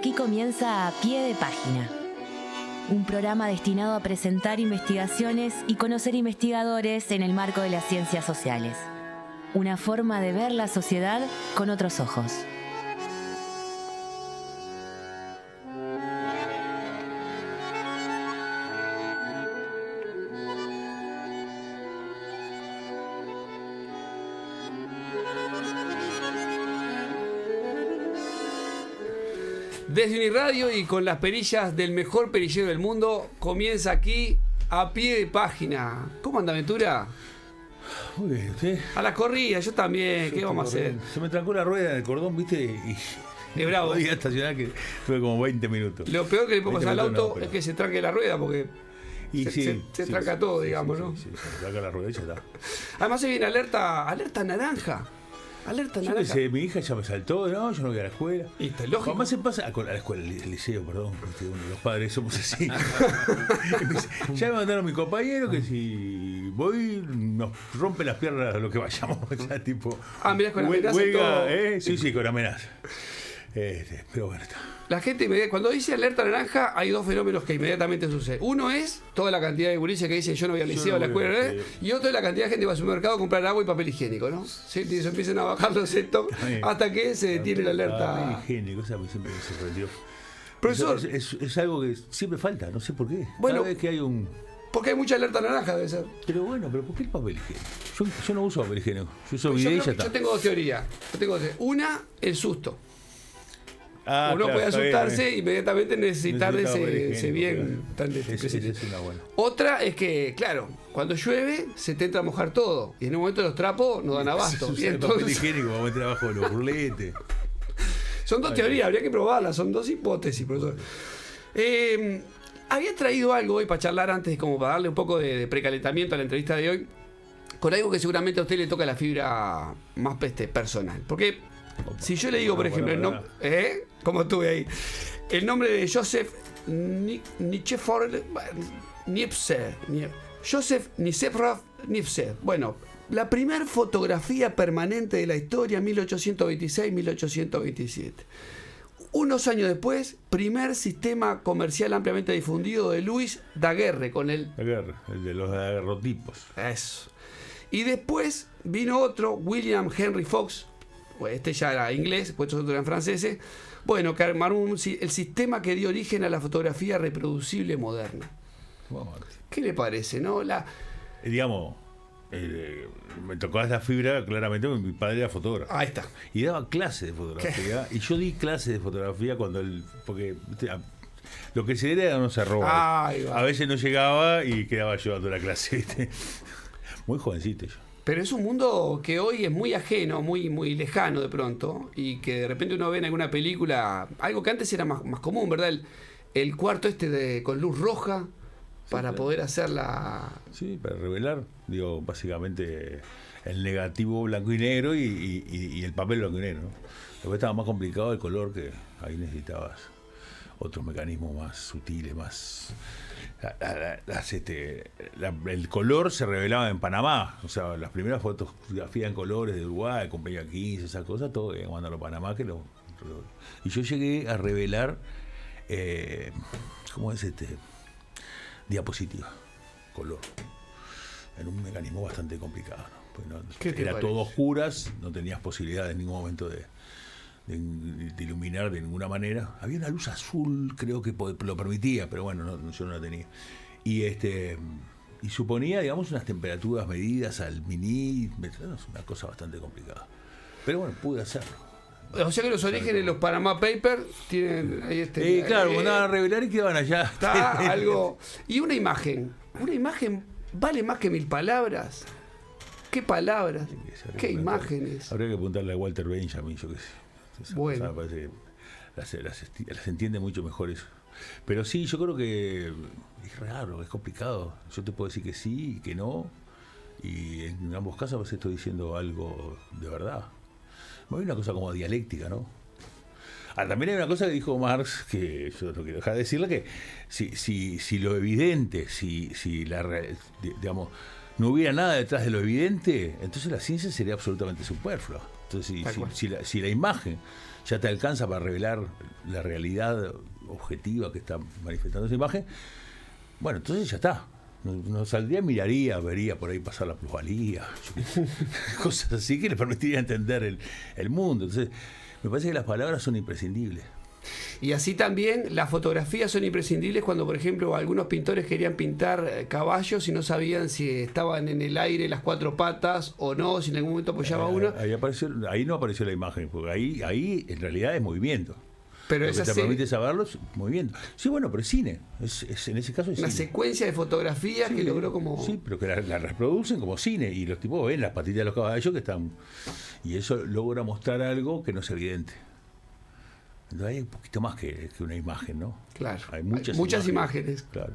Aquí comienza A Pie de Página, un programa destinado a presentar investigaciones y conocer investigadores en el marco de las ciencias sociales. Una forma de ver la sociedad con otros ojos. Desde Uniradio y con las perillas del mejor perillero del mundo, comienza aquí A Pie de Página. ¿Cómo anda, Ventura? Muy bien, ¿usted? A la corrida, yo también. ¿Qué vamos a hacer? Se me trancó la rueda en el cordón, ¿viste? Y Es bravo. podía estacionar que tuve como 20 minutos. Lo peor que le pongas 20 al minutos auto no, pero- es que se tranque la rueda, porque Y se tranca todo, digamos, ¿no? Sí, se tranca la rueda y ya está. además se viene alerta naranja. Alerta Yo qué naranja. sé, mi hija ya me saltó, no, yo no voy a la escuela. Y está lógico. Mamá se pasa a la escuela, al liceo, perdón, ¿viste? Bueno, los padres somos así. Y me dice, ya me mandaron mi compañero que si voy nos rompe las piernas lo que vayamos. Ya, tipo, Ah, mirá, con amenaza y todo. Sí, sí, con amenaza. Pero bueno, está. La gente, cuando dice alerta naranja, hay dos fenómenos que inmediatamente suceden. Uno es toda la cantidad de gurises que dicen yo no voy al liceo, a la no voy, escuela, sí. y otro es la cantidad de gente que va al supermercado a comprar agua y papel higiénico, ¿no? Sí, y se empiezan a bajar los stocks hasta que se detiene la alerta. Higiénico, esa siempre me sorprendió. Profesor. Es algo que siempre falta, no sé por qué. Bueno. Cada vez que hay un. Porque hay mucha alerta naranja, debe ser. Pero bueno, pero ¿por qué el papel higiénico? Yo no uso papel higiénico. Yo uso Yo, bidet y creo ya que yo está. tengo dos teorías. Una, el susto. Ah, Uno claro, puede está bien, asustarse bien. e inmediatamente necesitar Necesita papel ese higiénico, bien claro. tan Esa específico. es una buena. Otra es que, claro, cuando llueve se te entra a mojar todo. Y en un momento los trapos no dan abasto. Se Y usa el papel entonces, higiénico para meter abajo de los burletes. son dos teorías, habría que probarlas, son dos hipótesis, profesor. Había traído algo hoy para charlar antes, como para darle un poco de precalentamiento a la entrevista de hoy, con algo que seguramente a usted le toca la fibra más personal. Porque si yo le digo, por ejemplo, el nombre, como estuve ahí, el nombre de Joseph Nicephore Niepce, Joseph Nicephore Niepce. Bueno, la primera fotografía permanente de la historia, 1826-1827. Unos años después, primer sistema comercial ampliamente difundido de Louis Daguerre con el De los agarrotipos. eso. Y después vino otro, William Henry Fox, este ya era inglés, después otros eran franceses, bueno, que armaron el sistema que dio origen a la fotografía reproducible moderna. ¿Qué le parece, no? Digamos, me tocó esa fibra claramente porque mi padre era fotógrafo. Ahí está. Y daba clases de fotografía. Y yo di clases de fotografía cuando él. Porque ¿viste? Lo que se era no se roba. Ahí va. A veces no llegaba y quedaba yo dando la clase, ¿viste? Muy jovencito yo. Pero es un mundo que hoy es muy ajeno, muy, muy lejano de pronto, y que de repente uno ve en alguna película, algo que antes era más común, ¿verdad? El cuarto con luz roja para claro. poder hacer la... Sí, para revelar, digo, básicamente el negativo blanco y negro y el papel blanco y negro, ¿no? Después estaba más complicado el color, que ahí necesitabas otros mecanismos más sutiles, más... el color se revelaba en Panamá, o sea, las primeras fotografías en colores de Uruguay, Compañía 15, esas cosas, todo mandarlo a Panamá, y yo llegué a revelar, ¿cómo es diapositiva, color, en un mecanismo bastante complicado, ¿no? Pues era todo oscuras, no tenías posibilidad en ningún momento de iluminar de ninguna manera. Había una luz azul, creo que lo permitía, pero bueno, yo no la tenía. Y suponía, digamos, unas temperaturas medidas al milímetro, una cosa bastante complicada. Pero bueno, pude hacerlo. O sea que los orígenes de los Panama Papers tienen ahí claro, mandaban a revelar y quedaban allá. Está algo. Y una imagen vale más que 1000 palabras. ¿Qué palabras? ¿Qué imágenes? Habría que preguntarle a Walter Benjamin, yo qué sé. Bueno. Me parece que las entiende mucho mejor eso. Pero sí, yo creo que es raro, es complicado. Yo te puedo decir que sí y que no. Y en ambos casos a veces estoy diciendo algo de verdad. Hay una cosa como dialéctica, ¿no? También hay una cosa que dijo Marx, que yo no quiero dejar de decirle, que si lo evidente, digamos, no hubiera nada detrás de lo evidente, entonces la ciencia sería absolutamente superflua. Entonces, si la imagen ya te alcanza para revelar la realidad objetiva que está manifestando esa imagen, bueno, entonces ya está. No saldría, vería por ahí pasar la plusvalía, cosas así que le permitiría entender el mundo. Entonces, me parece que las palabras son imprescindibles. Y así también las fotografías son imprescindibles cuando, por ejemplo, algunos pintores querían pintar caballos y no sabían si estaban en el aire las cuatro patas o no, si en algún momento apoyaba uno. Ahí no apareció la imagen, porque ahí en realidad es movimiento. Pero lo que te permite saberlo es movimiento. Sí, bueno, pero es cine. En ese caso es una cine. Secuencia de fotografías que logró como... Sí, pero que la reproducen como cine. Y los tipos ven las patitas de los caballos que están... Y eso logra mostrar algo que no es evidente. Entonces hay un poquito más que una imagen, ¿no? Claro. Hay muchas imágenes. Claro.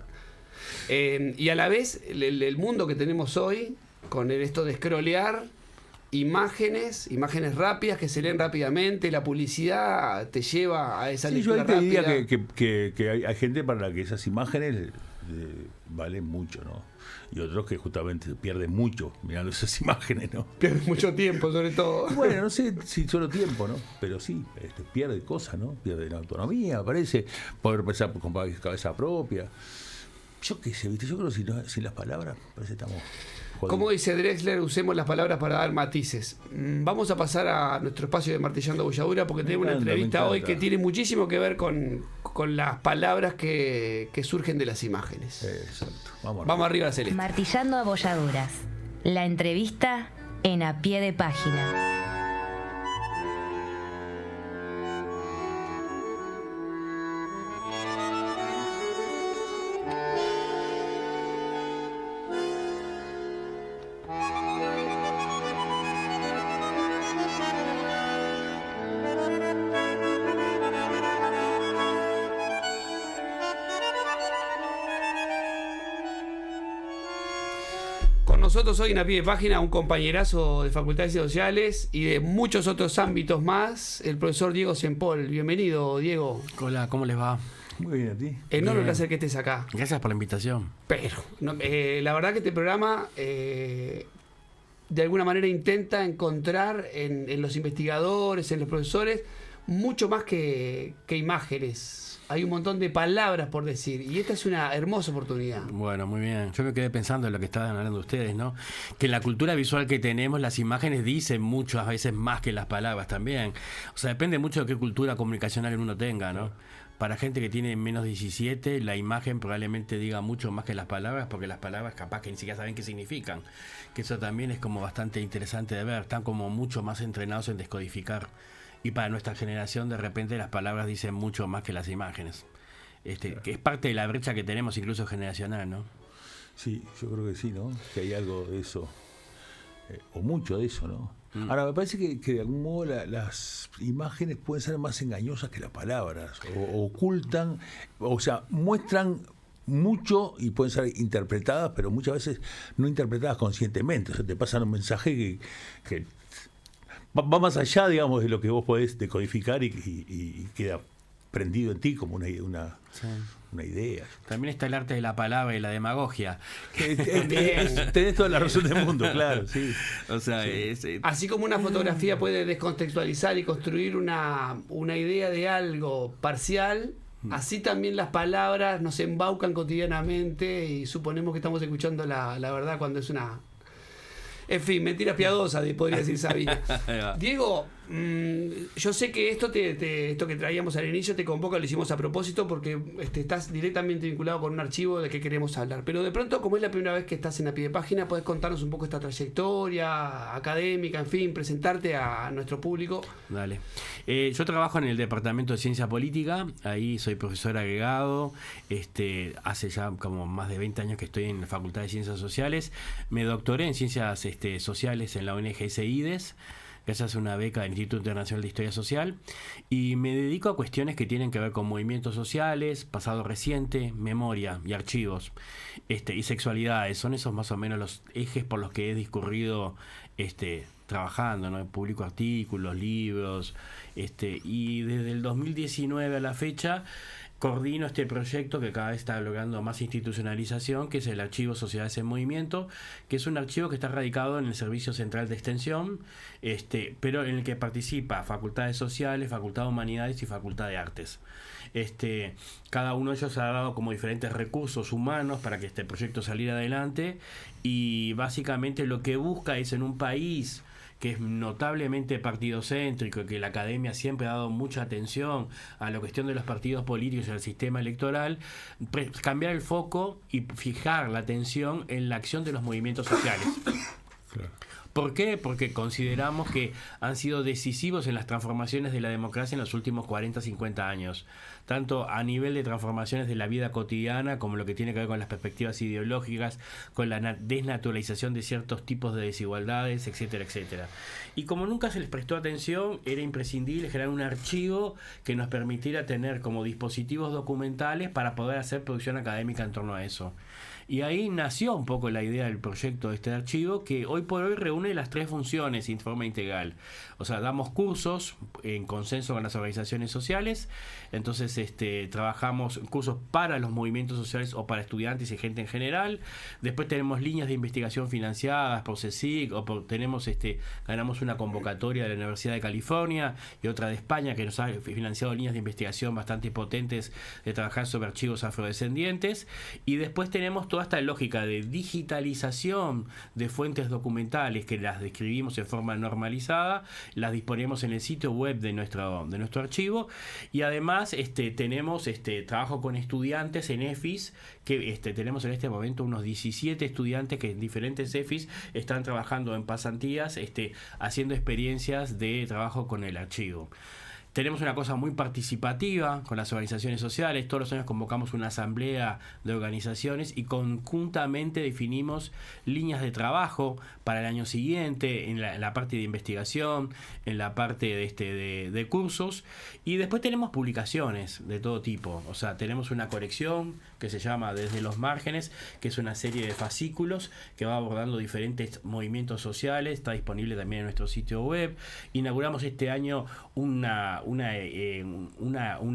Y a la vez, el mundo que tenemos hoy, con esto de scrollear, imágenes rápidas que se leen rápidamente, la publicidad te lleva a esa lectura rápida. Yo te diría que hay gente para la que esas imágenes valen mucho, ¿no? Y otros que justamente pierden mucho mirando esas imágenes, ¿no? Pierden mucho tiempo, sobre todo. Bueno, no sé si solo tiempo, ¿no? Pero sí, pierde cosas, ¿no? Pierde la autonomía, parece, poder pensar con cabeza propia. Yo qué sé, ¿viste? Yo creo que sin las palabras, parece que estamos... Como dice Drexler, usemos las palabras para dar matices. Vamos a pasar a nuestro espacio de Martillando Bolladura porque tenemos una entrevista hoy que tiene muchísimo que ver con las palabras que surgen de las imágenes. Exacto. Vamos arriba, Celeste. Martillando a Bolladuras. La entrevista en A Pie de Página. Nosotros hoy en A Pie de Página, un compañerazo de Facultad de Ciencias Sociales y de muchos otros ámbitos más, el profesor Diego Sempol. Bienvenido, Diego. Hola, ¿cómo les va? Muy bien, a ti. Enorme placer que estés acá. Gracias por la invitación. Pero, la verdad que este programa de alguna manera intenta encontrar en los investigadores, en los profesores, mucho más que imágenes. Hay un montón de palabras por decir y esta es una hermosa oportunidad. Bueno, muy bien. Yo me quedé pensando en lo que estaban hablando ustedes, ¿no? Que en la cultura visual que tenemos las imágenes dicen muchas veces más que las palabras también. O sea, depende mucho de qué cultura comunicacional uno tenga, ¿no? Para gente que tiene menos 17, la imagen probablemente diga mucho más que las palabras, porque las palabras capaz que ni siquiera saben qué significan. Que eso también es como bastante interesante de ver. Están como mucho más entrenados en descodificar. Y para nuestra generación, de repente, las palabras dicen mucho más que las imágenes. Que es parte de la brecha que tenemos, incluso generacional, ¿no? Sí, yo creo que sí, ¿no? Que hay algo de eso, o mucho de eso, ¿no? Ahora, me parece que de algún modo las imágenes pueden ser más engañosas que las palabras, o ocultan, o sea, muestran mucho y pueden ser interpretadas, pero muchas veces no interpretadas conscientemente. O sea, te pasan un mensaje que va más allá, digamos, de lo que vos podés decodificar y queda prendido en ti como una idea. También está el arte de la palabra y la demagogia. Tenés toda la razón del mundo, claro. Sí. O sea, sí. Así como una fotografía puede descontextualizar y construir una idea de algo parcial, así también las palabras nos embaucan cotidianamente y suponemos que estamos escuchando la verdad cuando es una... En fin, mentiras piadosas, podría decir Sabina. Diego, yo sé que esto que traíamos al inicio te convoca, lo hicimos a propósito porque estás directamente vinculado con un archivo del que queremos hablar. Pero de pronto, como es la primera vez que estás en A Pie de Página, podés contarnos un poco esta trayectoria académica, en fin, presentarte a nuestro público. Dale. Yo trabajo en el Departamento de Ciencia Política, ahí soy profesor agregado, hace ya como más de 20 años que estoy en la Facultad de Ciencias Sociales. Me doctoré en Ciencias Sociales en la ONG CEIDES, gracias a una beca del Instituto Internacional de Historia Social, y me dedico a cuestiones que tienen que ver con movimientos sociales, pasado reciente, memoria y archivos, y sexualidades. Son esos más o menos los ejes por los que he discurrido trabajando, ¿no? Publico artículos, libros, y desde el 2019 a la fecha coordino este proyecto que cada vez está logrando más institucionalización, que es el Archivo Sociedades en Movimiento, que es un archivo que está radicado en el Servicio Central de Extensión, pero en el que participa Facultades Sociales, Facultad de Humanidades y Facultad de Artes. Cada uno de ellos ha dado como diferentes recursos humanos para que este proyecto saliera adelante, y básicamente lo que busca es, en un país que es notablemente partidocéntrico, que la academia siempre ha dado mucha atención a la cuestión de los partidos políticos y al sistema electoral, cambiar el foco y fijar la atención en la acción de los movimientos sociales. Claro. ¿Por qué? Porque consideramos que han sido decisivos en las transformaciones de la democracia en los últimos 40, 50 años, tanto a nivel de transformaciones de la vida cotidiana, como lo que tiene que ver con las perspectivas ideológicas, con la desnaturalización de ciertos tipos de desigualdades, etcétera, etcétera. Y como nunca se les prestó atención, era imprescindible generar un archivo que nos permitiera tener como dispositivos documentales para poder hacer producción académica en torno a eso. Y ahí nació un poco la idea del proyecto de este archivo, que hoy por hoy reúne las 3 funciones en forma integral. O sea, damos cursos en consenso con las organizaciones sociales, entonces trabajamos cursos para los movimientos sociales o para estudiantes y gente en general. Después tenemos líneas de investigación financiadas por CSIC, ganamos una convocatoria de la Universidad de California y otra de España, que nos ha financiado líneas de investigación bastante potentes de trabajar sobre archivos afrodescendientes. Y después tenemos toda esta lógica de digitalización de fuentes documentales, que las describimos en forma normalizada, las disponemos en el sitio web de nuestro archivo, y además tenemos trabajo con estudiantes en EFIS, que tenemos en este momento unos 17 estudiantes que en diferentes EFIS están trabajando en pasantías, haciendo experiencias de trabajo con el archivo. Tenemos una cosa muy participativa con las organizaciones sociales. Todos los años convocamos una asamblea de organizaciones y conjuntamente definimos líneas de trabajo para el año siguiente, en la parte de investigación, en la parte de cursos. Y después tenemos publicaciones de todo tipo. O sea, tenemos una colección que se llama Desde los Márgenes, que es una serie de fascículos que va abordando diferentes movimientos sociales. Está disponible también en nuestro sitio web. Inauguramos este año un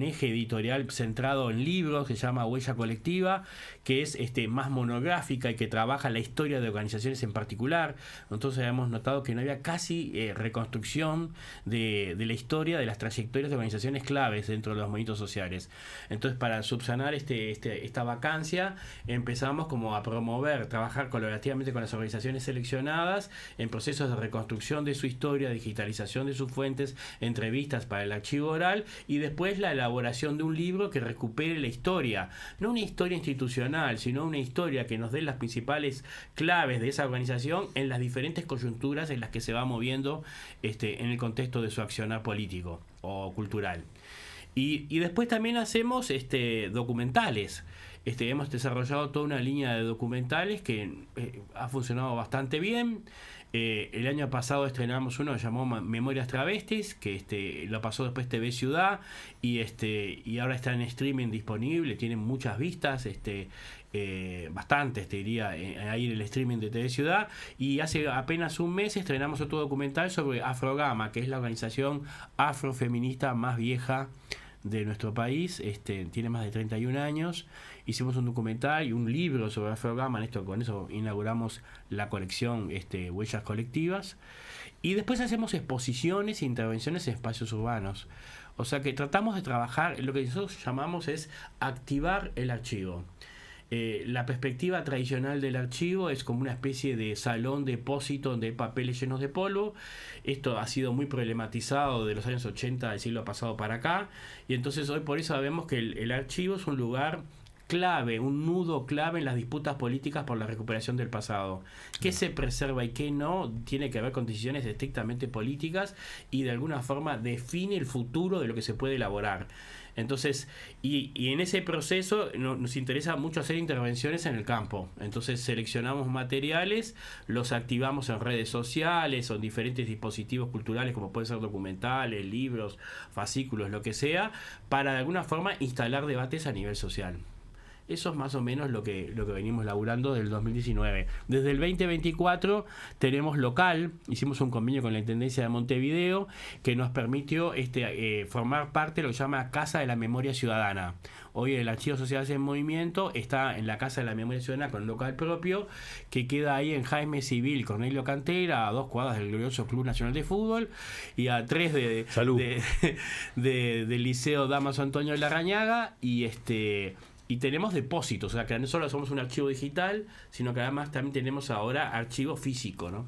eje editorial centrado en libros que se llama Huella Colectiva, que es más monográfica y que trabaja la historia de organizaciones en particular. Entonces hemos notado que no había casi reconstrucción de la historia de las trayectorias de organizaciones claves dentro de los movimientos sociales. Entonces, para subsanar esta vacancia, empezamos como a promover, trabajar colaborativamente con las organizaciones seleccionadas en procesos de reconstrucción de su historia, digitalización de sus fuentes, entrevistas para el archivo oral, y después la elaboración de un libro que recupere la historia, no una historia institucional, sino una historia que nos dé las principales claves de esa organización en las diferentes coyunturas en las que se va moviendo en el contexto de su accionar político o cultural. Y después también hacemos documentales. Hemos desarrollado toda una línea de documentales que ha funcionado bastante bien. El año pasado estrenamos uno que llamó Memorias Travestis, que lo pasó después TV Ciudad, y ahora está en streaming disponible, tiene muchas vistas, bastantes, te diría, ahí en el streaming de TV Ciudad. Y hace apenas un mes estrenamos otro documental sobre Afrogama, que es la organización afrofeminista más vieja de nuestro país. Tiene más de 31 años. Hicimos un documental y un libro sobre Afrogama. Con eso inauguramos la colección Huellas Colectivas. Y después hacemos exposiciones e intervenciones en espacios urbanos. O sea que tratamos de trabajar, lo que nosotros llamamos es activar el archivo. La perspectiva tradicional del archivo es como una especie de salón depósito donde hay papeles llenos de polvo. Esto ha sido muy problematizado de los años 80 del siglo pasado para acá, y entonces hoy por eso sabemos que el archivo es un lugar clave, un nudo clave en las disputas políticas por la recuperación del pasado. ¿Qué se preserva y qué no? Tiene que ver con decisiones estrictamente políticas, y de alguna forma define el futuro de lo que se puede elaborar. Entonces, y en ese proceso nos interesa mucho hacer intervenciones en el campo. Entonces seleccionamos materiales, los activamos en redes sociales o en diferentes dispositivos culturales, como pueden ser documentales, libros, fascículos, lo que sea, para de alguna forma instalar debates a nivel social. Eso es más o menos lo que venimos laburando del 2019. Desde el 2024 tenemos local, hicimos un convenio con la Intendencia de Montevideo que nos permitió formar parte de lo que se llama Casa de la Memoria Ciudadana. Hoy el Archivo Sociedades en Movimiento está en la Casa de la Memoria Ciudadana con local propio, que queda ahí en Jaime Civil, Cornelio Cantera, a 2 cuadras del glorioso Club Nacional de Fútbol y a 3 del Liceo Damaso Antonio de Larrañaga, y tenemos depósitos, o sea que no solo somos un archivo digital, sino que además también tenemos ahora archivo físico, ¿no?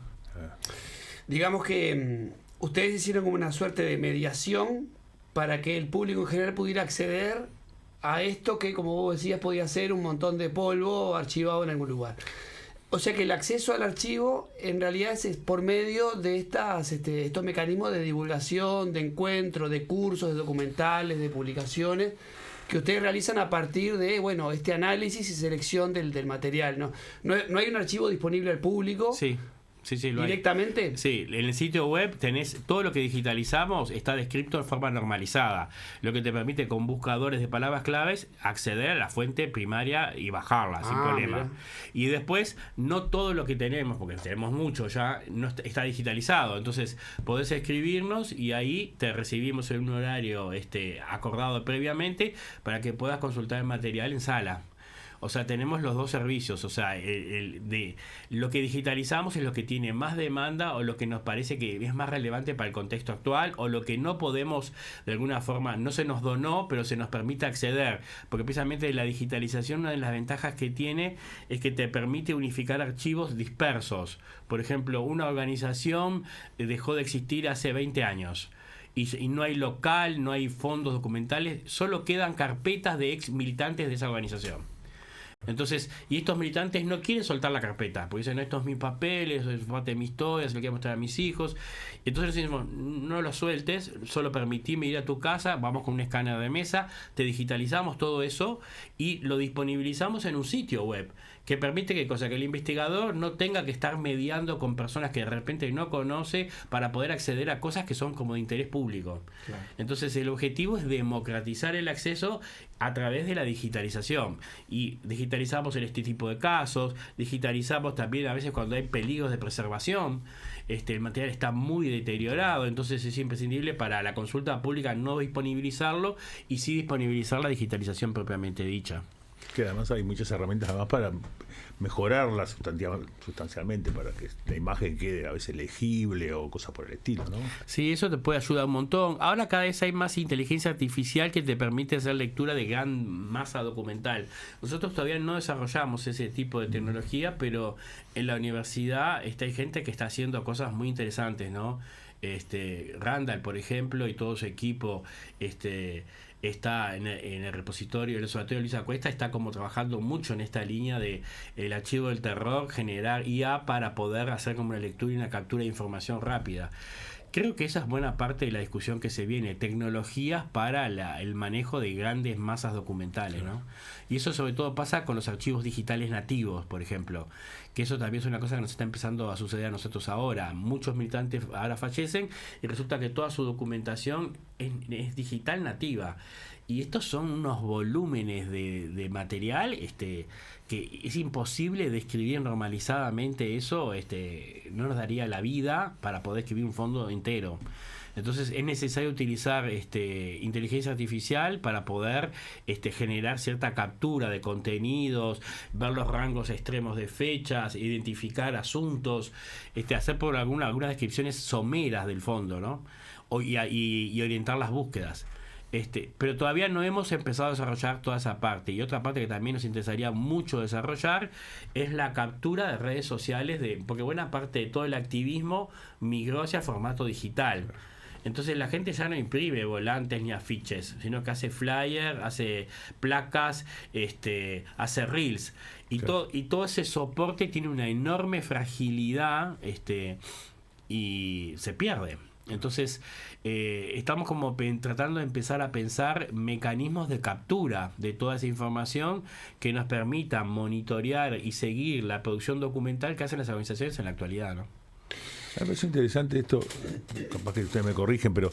Digamos que ustedes hicieron como una suerte de mediación para que el público en general pudiera acceder a esto que, como vos decías, podía ser un montón de polvo archivado en algún lugar. O sea que el acceso al archivo en realidad es por medio de estos mecanismos de divulgación, de encuentro, de cursos, de documentales, de publicaciones que ustedes realizan a partir de, bueno, este análisis y selección del material, ¿no hay un archivo disponible al público? Sí. Sí, lo ¿directamente? hay. Sí, en el sitio web tenés todo lo que digitalizamos, está descrito de forma normalizada, lo que te permite con buscadores de palabras claves acceder a la fuente primaria y bajarla sin problema. Mira. Y después, no todo lo que tenemos, porque tenemos mucho ya, no está digitalizado, entonces podés escribirnos y ahí te recibimos en un horario acordado previamente para que puedas consultar el material en sala. O sea, tenemos los dos servicios, o sea, de lo que digitalizamos es lo que tiene más demanda o lo que nos parece que es más relevante para el contexto actual, o lo que no podemos, de alguna forma, no se nos donó, pero se nos permite acceder, porque precisamente la digitalización, una de las ventajas que tiene es que te permite unificar archivos dispersos. Por ejemplo, una organización dejó de existir hace 20 años. Y no hay local, no hay fondos documentales, solo quedan carpetas de ex militantes de esa organización. Entonces, y estos militantes no quieren soltar la carpeta, porque dicen, no, esto es mi papel, eso es parte de mi historia, se lo quiero mostrar a mis hijos. Entonces decimos, no lo sueltes, solo permitime ir a tu casa, vamos con un escáner de mesa, te digitalizamos todo eso y lo disponibilizamos en un sitio web que permite que el investigador no tenga que estar mediando con personas que de repente no conoce para poder acceder a cosas que son como de interés público. Claro. Entonces el objetivo es democratizar el acceso a través de la digitalización, y digitalizamos en este tipo de casos, digitalizamos también a veces cuando hay peligros de preservación. El material está muy deteriorado, entonces es imprescindible para la consulta pública no disponibilizarlo y sí disponibilizar la digitalización propiamente dicha. Que además hay muchas herramientas además para mejorarla sustancialmente, para que la imagen quede a veces legible o cosas por el estilo, ¿no? Sí, eso te puede ayudar un montón. Ahora cada vez hay más inteligencia artificial que te permite hacer lectura de gran masa documental. Nosotros todavía no desarrollamos ese tipo de tecnología, pero en la universidad hay gente que está haciendo cosas muy interesantes, ¿no? Randall, por ejemplo, y todo su equipo, está en el repositorio del Observatorio Luisa Cuesta, está como trabajando mucho en esta línea de el archivo del terror, generar IA para poder hacer como una lectura y una captura de información rápida. Creo que esa es buena parte de la discusión que se viene, tecnologías para el manejo de grandes masas documentales, ¿no? Y eso sobre todo pasa con los archivos digitales nativos, por ejemplo, que eso también es una cosa que nos está empezando a suceder a nosotros ahora. Muchos militantes ahora fallecen y resulta que toda su documentación es digital nativa. Y estos son unos volúmenes de material que es imposible describir normalizadamente eso, no nos daría la vida para poder escribir un fondo entero. Entonces es necesario utilizar inteligencia artificial para poder generar cierta captura de contenidos, ver los rangos extremos de fechas, identificar asuntos, hacer por algunas descripciones someras del fondo, ¿no? Y orientar las búsquedas. Pero todavía no hemos empezado a desarrollar toda esa parte. Y otra parte que también nos interesaría mucho desarrollar es la captura de redes sociales, porque buena parte de todo el activismo migró hacia formato digital. Entonces la gente ya no imprime volantes ni afiches, sino que hace flyer, hace placas, hace reels. Y, claro, y todo ese soporte tiene una enorme fragilidad y se pierde. Entonces estamos como tratando de empezar a pensar mecanismos de captura de toda esa información que nos permitan monitorear y seguir la producción documental que hacen las organizaciones en la actualidad, ¿no? Me parece interesante esto, capaz que ustedes me corrigen, pero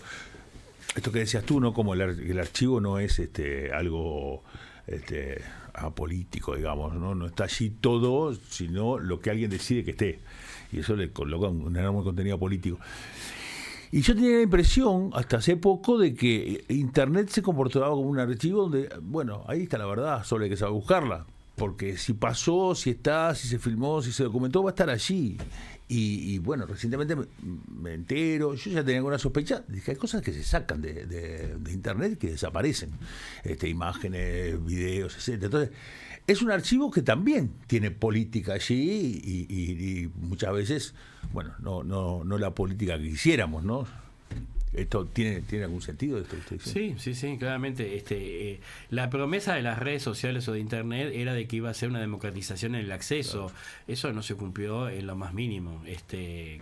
esto que decías tú, ¿no? Como el archivo no es algo apolítico, digamos, no está allí todo, sino lo que alguien decide que esté, y eso le coloca un enorme contenido político. Y yo tenía la impresión, hasta hace poco, de que Internet se comportaba como un archivo donde, bueno, ahí está la verdad, solo hay que saber buscarla. Porque si pasó, si está, si se filmó, si se documentó, va a estar allí. Y bueno, recientemente me entero, yo ya tenía alguna sospecha de que hay cosas que se sacan de Internet que desaparecen. Imágenes, videos, etc. Entonces, es un archivo que también tiene política allí y muchas veces, bueno, no la política que quisiéramos, ¿no? ¿Esto tiene algún sentido esto que usted dice? Sí, claramente. La promesa de las redes sociales o de Internet era de que iba a ser una democratización en el acceso. Claro. Eso no se cumplió en lo más mínimo.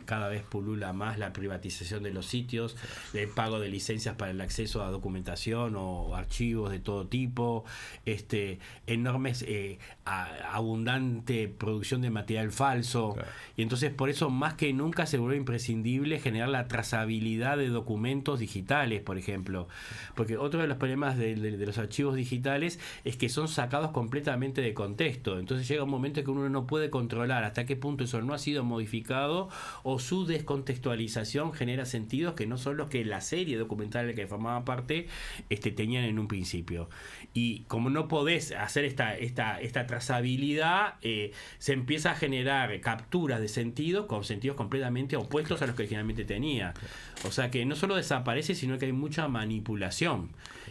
Cada vez pulula más la privatización de los sitios, el pago de licencias para el acceso a documentación o archivos de todo tipo, enormes, abundante producción de material falso. Claro. Y entonces por eso más que nunca se volvió imprescindible generar la trazabilidad de documentos digitales, por ejemplo, porque otro de los problemas de los archivos digitales es que son sacados completamente de contexto. Entonces llega un momento que uno no puede controlar hasta qué punto eso no ha sido modificado o su descontextualización genera sentidos que no son los que la serie documental de que formaba parte tenían en un principio. Y como no podés hacer esta trazabilidad, se empieza a generar capturas de sentidos con sentidos completamente opuestos a los que originalmente tenía. O sea que no solo desaparece, sino que hay mucha manipulación.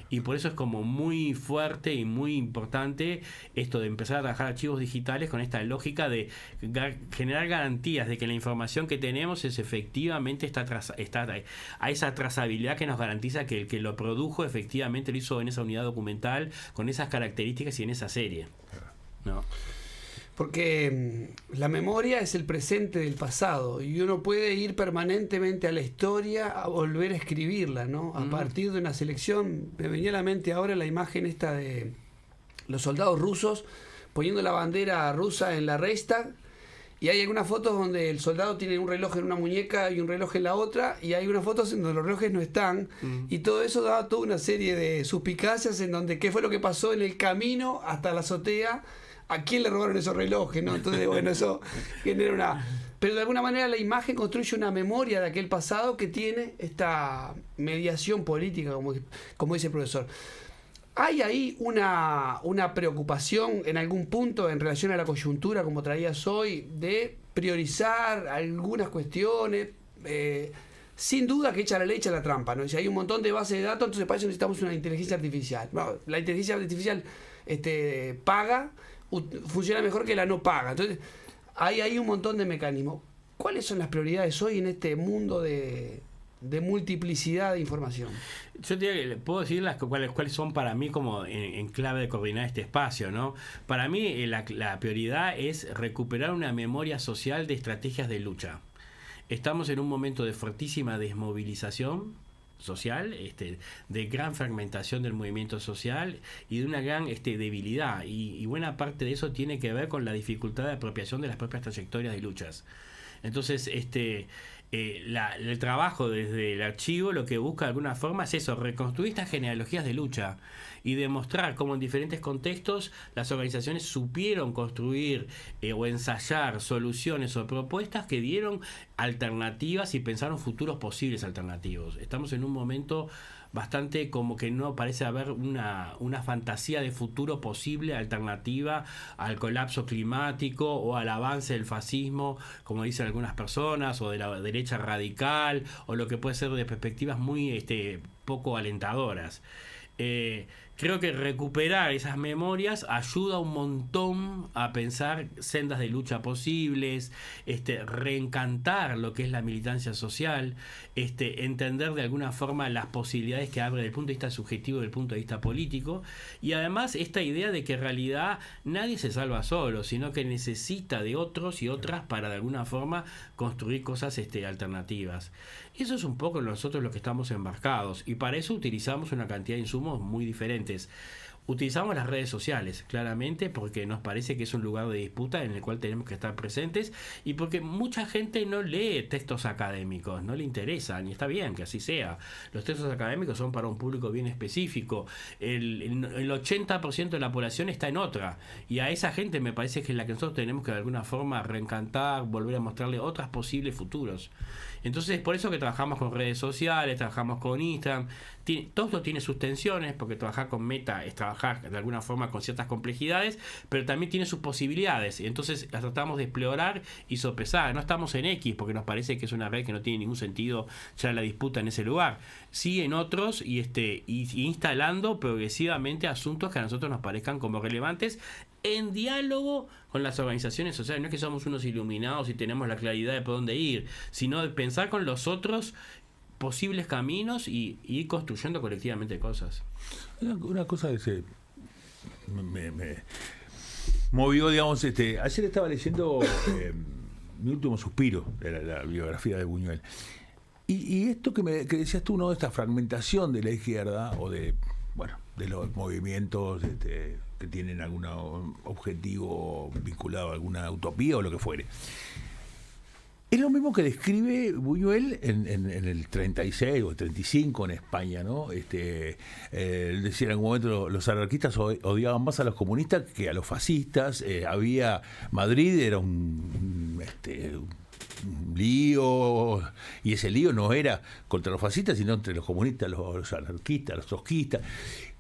Y por eso es como muy fuerte y muy importante esto de empezar a trabajar archivos digitales con esta lógica de generar garantías de que la información que tenemos es efectivamente está a esa trazabilidad que nos garantiza que el que lo produjo efectivamente lo hizo en esa unidad documental con esas características y en esa serie, ¿no? Porque la memoria es el presente del pasado y uno puede ir permanentemente a la historia a volver a escribirla, ¿no? A partir de una selección. Me venía a la mente ahora la imagen esta de los soldados rusos poniendo la bandera rusa en la Reichstag, y hay algunas fotos donde el soldado tiene un reloj en una muñeca y un reloj en la otra, y hay unas fotos en donde los relojes no están, y todo eso da toda una serie de suspicacias en donde qué fue lo que pasó en el camino hasta la azotea. ¿A quién le robaron esos relojes? ¿No? Entonces, bueno, eso genera una... Pero de alguna manera la imagen construye una memoria de aquel pasado que tiene esta mediación política, como dice el profesor. ¿Hay ahí una preocupación en algún punto en relación a la coyuntura, como traías hoy, de priorizar algunas cuestiones? Sin duda que echa la ley, echa la trampa, ¿no? Si hay un montón de bases de datos, entonces para eso necesitamos una inteligencia artificial. Bueno, la inteligencia artificial paga, funciona mejor que la no paga. Entonces, hay un montón de mecanismos. ¿Cuáles son las prioridades hoy en este mundo de multiplicidad de información? Yo puedo decir cuáles son para mí como en clave de coordinar este espacio, ¿no? Para mí la prioridad es recuperar una memoria social de estrategias de lucha. Estamos en un momento de fuertísima desmovilización social, de gran fragmentación del movimiento social y de una gran debilidad, y buena parte de eso tiene que ver con la dificultad de apropiación de las propias trayectorias de luchas. Entonces el trabajo desde el archivo lo que busca de alguna forma es eso, reconstruir estas genealogías de lucha y demostrar cómo en diferentes contextos las organizaciones supieron construir o ensayar soluciones o propuestas que dieron alternativas y pensaron futuros posibles alternativos. Estamos en un momento bastante como que no parece haber una fantasía de futuro posible alternativa al colapso climático o al avance del fascismo, como dicen algunas personas, o de la derecha radical, o lo que puede ser de perspectivas muy poco alentadoras. Creo que recuperar esas memorias ayuda un montón a pensar sendas de lucha posibles, reencantar lo que es la militancia social, entender de alguna forma las posibilidades que abre desde el punto de vista subjetivo y desde el punto de vista político, y además esta idea de que en realidad nadie se salva solo, sino que necesita de otros y otras para de alguna forma construir cosas alternativas. Eso es un poco nosotros lo que estamos embarcados, y para eso utilizamos una cantidad de insumos muy diferentes. Utilizamos las redes sociales, claramente, porque nos parece que es un lugar de disputa en el cual tenemos que estar presentes y porque mucha gente no lee textos académicos, no le interesan, y está bien que así sea. Los textos académicos son para un público bien específico. El 80% de la población está en otra, y a esa gente me parece que es la que nosotros tenemos que de alguna forma reencantar, volver a mostrarle otros posibles futuros. Entonces es por eso que trabajamos con redes sociales, trabajamos con Instagram. Todo esto tiene sus tensiones, porque trabajar con Meta es trabajar de alguna forma con ciertas complejidades, pero también tiene sus posibilidades. Entonces las tratamos de explorar y sopesar. No estamos en X porque nos parece que es una red que no tiene ningún sentido ya la disputa en ese lugar. Sí en otros y instalando progresivamente asuntos que a nosotros nos parezcan como relevantes, en diálogo con las organizaciones sociales. No es que somos unos iluminados y tenemos la claridad de por dónde ir, sino de pensar con los otros posibles caminos y ir construyendo colectivamente cosas. Una cosa que me movió, digamos, ayer estaba leyendo Mi último suspiro, la biografía de Buñuel. Y esto que decías tú, ¿no? Esta fragmentación de la izquierda o de los movimientos que tienen algún objetivo vinculado a alguna utopía o lo que fuere. Es lo mismo que describe Buñuel en el 36 o el 35 en España, ¿no? Él decía en algún momento los anarquistas odiaban más a los comunistas que a los fascistas. Madrid era un lío, y ese lío no era contra los fascistas, sino entre los comunistas, los anarquistas, los trotskistas.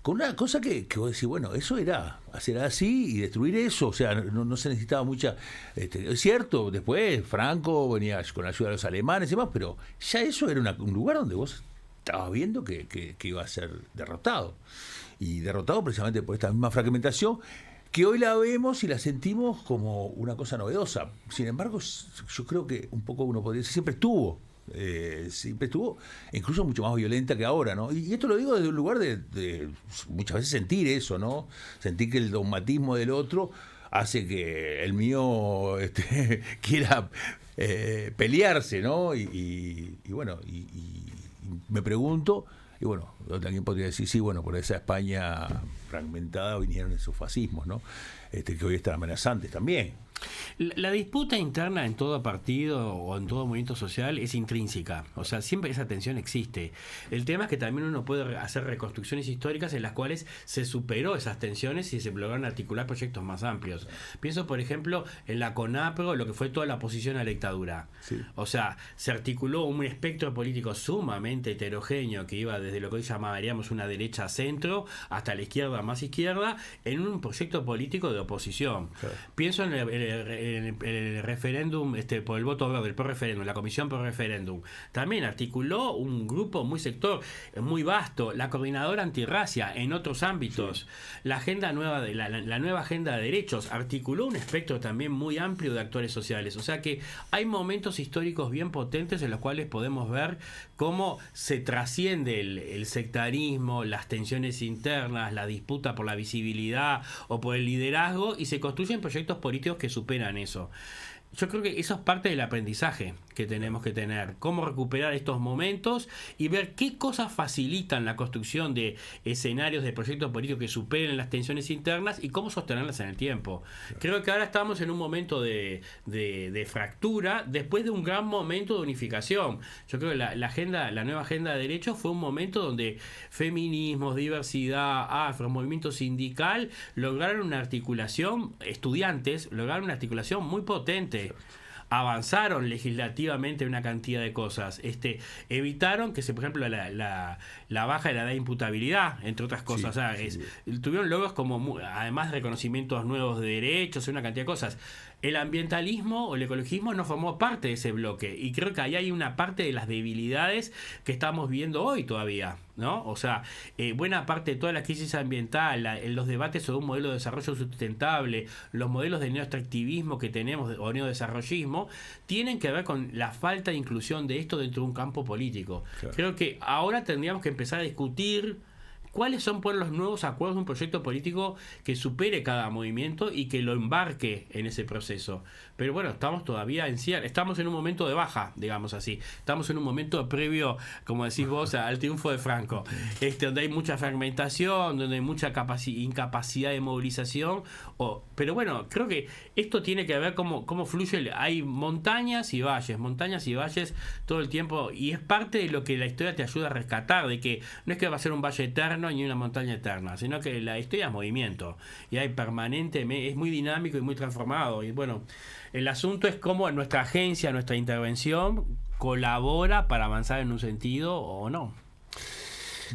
Con una cosa que vos decís, bueno, eso era hacer así y destruir eso, o sea, no se necesitaba mucha... es cierto, después Franco venía con la ayuda de los alemanes y demás, pero ya eso era un lugar donde vos estabas viendo que iba a ser derrotado. Y derrotado precisamente por esta misma fragmentación, que hoy la vemos y la sentimos como una cosa novedosa. Sin embargo, yo creo que un poco uno podría decir, siempre estuvo, incluso mucho más violenta que ahora, ¿no? Y esto lo digo desde un lugar de muchas veces sentir eso, ¿no? Sentir que el dogmatismo del otro hace que el mío quiera pelearse, ¿no? Y bueno, y me pregunto, y bueno, alguien podría decir, sí, bueno, por esa España fragmentada vinieron esos fascismos, ¿no? Que hoy están amenazantes también. La disputa interna en todo partido o en todo movimiento social es intrínseca, o sea, siempre esa tensión existe. El tema es que también uno puede hacer reconstrucciones históricas en las cuales se superó esas tensiones y se lograron articular proyectos más amplios. Pienso, por ejemplo, en la CONAPRO, lo que fue toda la oposición a la dictadura. Sí. O sea, se articuló un espectro político sumamente heterogéneo que iba desde lo que hoy llamaríamos una derecha centro hasta la izquierda más izquierda en un proyecto político de oposición. Claro. Pienso en el referéndum por el voto verde, el pro-referéndum, la comisión pro-referéndum. También articuló un grupo muy sector, muy vasto, la coordinadora antirracia en otros ámbitos, sí. La agenda nueva la nueva agenda de derechos, articuló un espectro también muy amplio de actores sociales. O sea que hay momentos históricos bien potentes en los cuales podemos ver cómo se trasciende el sectarismo, las tensiones internas, la disputa por la visibilidad o por el liderazgo, y se construyen proyectos políticos que superan eso. Yo creo que eso es parte del aprendizaje que tenemos que tener, cómo recuperar estos momentos y ver qué cosas facilitan la construcción de escenarios de proyectos políticos que superen las tensiones internas y cómo sostenerlas en el tiempo. Creo que ahora estamos en un momento de fractura después de un gran momento de unificación. Yo creo que la nueva agenda de derechos fue un momento donde feminismos, diversidad, afro, movimiento sindical lograron una articulación, estudiantes lograron una articulación muy potente. Avanzaron legislativamente una cantidad de cosas, evitaron que por ejemplo la baja de la edad de imputabilidad, entre otras cosas, sí, o sea, tuvieron logros como además de reconocimientos nuevos de derechos y una cantidad de cosas. El ambientalismo o el ecologismo no formó parte de ese bloque, y creo que ahí hay una parte de las debilidades que estamos viendo hoy todavía, ¿no? O sea, buena parte de toda la crisis ambiental, los debates sobre un modelo de desarrollo sustentable, los modelos de neoextractivismo que tenemos o neodesarrollismo, tienen que ver con la falta de inclusión de esto dentro de un campo político. Claro. Creo que ahora tendríamos que empezar a discutir cuáles son pues, los nuevos acuerdos de un proyecto político que supere cada movimiento y que lo embarque en ese proceso. Pero bueno, estamos todavía estamos en un momento de baja, digamos así. Estamos en un momento previo, como decís vos, al triunfo de Franco, donde hay mucha fragmentación, donde hay mucha incapacidad de movilización. Pero bueno, creo que esto tiene que ver cómo fluye. Hay montañas y valles todo el tiempo, y es parte de lo que la historia te ayuda a rescatar, de que no es que va a ser un valle eterno ni una montaña eterna, sino que la historia es movimiento, y hay permanente, es muy dinámico y muy transformado. Y bueno, el asunto es cómo nuestra agencia, nuestra intervención colabora para avanzar en un sentido o no.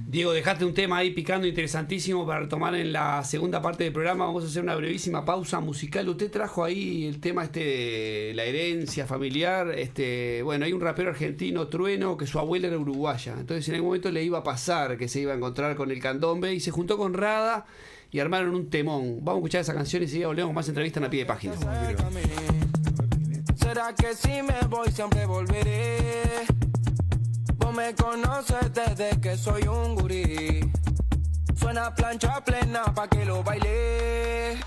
Diego, dejaste un tema ahí picando interesantísimo para retomar en la segunda parte del programa. Vamos a hacer una brevísima pausa musical. Usted trajo ahí el tema de la herencia familiar. Bueno, hay un rapero argentino, Trueno, que su abuela era uruguaya. Entonces en algún momento le iba a pasar que se iba a encontrar con el candombe y se juntó con Rada y armaron un temón. Vamos a escuchar esa canción y seguimos, volvemos con más entrevistas en A Pie de Página. ¿Será que si me voy siempre volveré? Vos me conoces desde que soy un gurí. Suena plancha plena pa' que lo baile.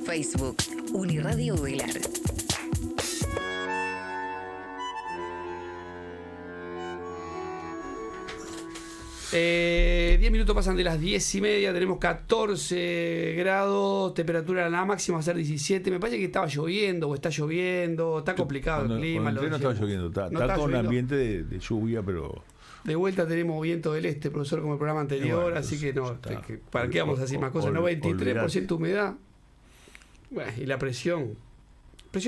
Facebook, Uniradio Velar. Eh, 10 minutos pasan de las 10:30, tenemos 14 grados, temperatura la máxima va a ser 17. Me parece que estaba lloviendo o está lloviendo, está complicado el clima. No estaba lloviendo, está con un ambiente de lluvia, pero... De vuelta tenemos viento del este, profesor, como el programa anterior, bueno, así que no, está. ¿para qué vamos a decir más cosas? 93% humedad. Bueno, y la presión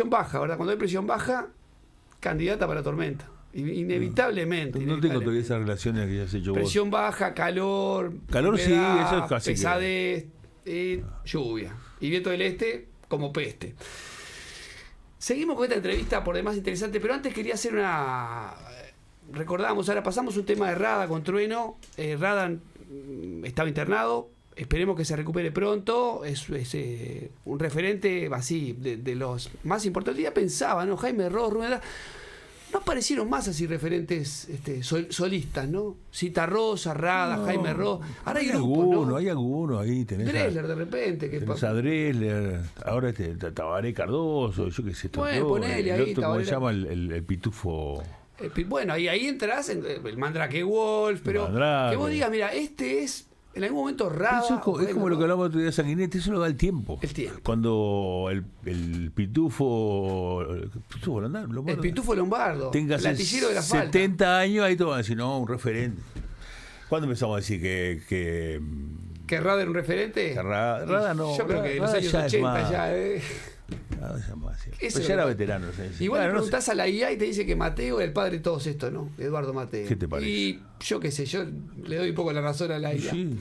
baja, ¿verdad? Cuando hay presión baja, candidata para tormenta. Inevitablemente. No tengo todavía esas relaciones que ya has hecho vos. Presión baja, calor, humedad, sí, eso es casi pesadez, lluvia. Y viento del este como peste. Seguimos con esta entrevista por demás interesante, pero antes quería hacer una... Recordamos, ahora pasamos un tema de Rada con Trueno. Rada estaba internado, esperemos que se recupere pronto. Es un referente así de los más importantes. El día pensaba, ¿no? Jaime Ross, Rubén, no aparecieron más así referentes solistas, ¿no? Cita Rosa, Rada, no, Jaime Ross. Ahora hay grupos, ¿no? Hay algunos ahí. Tenés Dressler de repente. Tenés a Dressler, ahora Tabaré Cardoso, yo qué sé. Bueno, ponele ahí. ¿Cómo se llama el pitufo? Bueno, ahí entras en el Mandrake Wolf, pero que vos digas, mira, este es en algún momento Rada. Es como lo que hablamos otro día de Sanguinetti, eso lo da el tiempo. El tiempo. Cuando el pitufo Lombardo tenga el latillero de la 70 falta. Años, ahí todos van a decir, no, un referente. ¿Cuándo empezamos a decir que Rada era un referente? Rada no. Yo creo que en los años 80 ya, Pues ya era veterano. Igual le preguntás a la IA y te dice que Mateo es el padre de todos estos, ¿no? Eduardo Mateo. ¿Qué te parece? Y yo qué sé, yo le doy un poco la razón a la IA. Sí.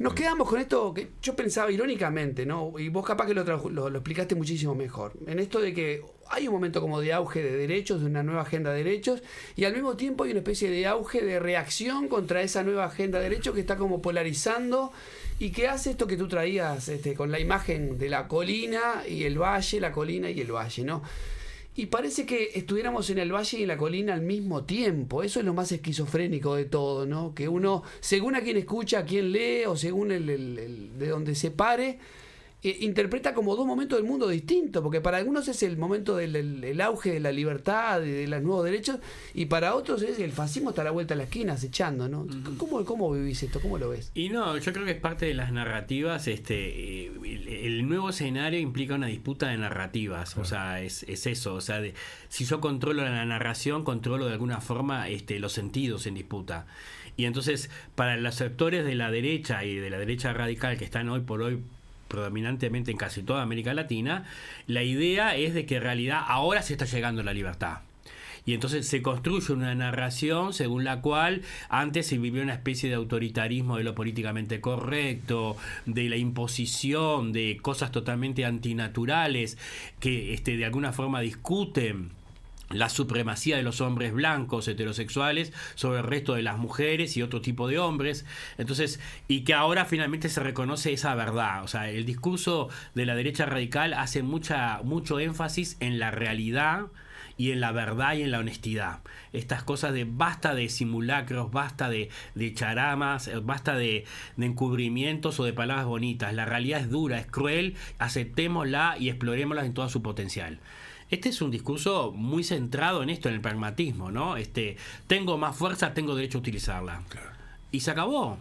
Nos quedamos con esto que yo pensaba irónicamente, ¿no? Y vos capaz que lo explicaste muchísimo mejor. En esto de que hay un momento como de auge de derechos, de una nueva agenda de derechos, y al mismo tiempo hay una especie de auge de reacción contra esa nueva agenda de derechos que está como polarizando y que hace esto que tú traías con la imagen de la colina y el valle, la colina y el valle, ¿no? Y parece que estuviéramos en el valle y en la colina al mismo tiempo. Eso es lo más esquizofrénico de todo, ¿no? Que uno, según a quien escucha, a quien lee, o según de donde se pare, interpreta como dos momentos del mundo distintos, porque para algunos es el momento del auge de la libertad, de los nuevos derechos, y para otros es el fascismo está a la vuelta de la esquina acechando, ¿no? ¿Cómo vivís esto? ¿Cómo lo ves? Y no, yo creo que es parte de las narrativas. El nuevo escenario implica una disputa de narrativas, o sea, es eso, o sea, si yo controlo la narración, controlo de alguna forma los sentidos en disputa. Y entonces, para los sectores de la derecha y de la derecha radical que están hoy por hoy predominantemente en casi toda América Latina, la idea es de que en realidad ahora se está llegando a la libertad. Y entonces se construye una narración según la cual antes se vivió una especie de autoritarismo de lo políticamente correcto, de la imposición de cosas totalmente antinaturales que de alguna forma discuten la supremacía de los hombres blancos heterosexuales sobre el resto de las mujeres y otro tipo de hombres. Entonces, y que ahora finalmente se reconoce esa verdad. O sea, el discurso de la derecha radical hace mucho énfasis en la realidad y en la verdad y en la honestidad. Estas cosas de basta de simulacros, basta de charamas, basta de encubrimientos o de palabras bonitas. La realidad es dura, es cruel, aceptémosla y explorémosla en todo su potencial. Este es un discurso muy centrado en esto, en el pragmatismo, ¿no? Tengo más fuerza, tengo derecho a utilizarla. Claro. Y se acabó.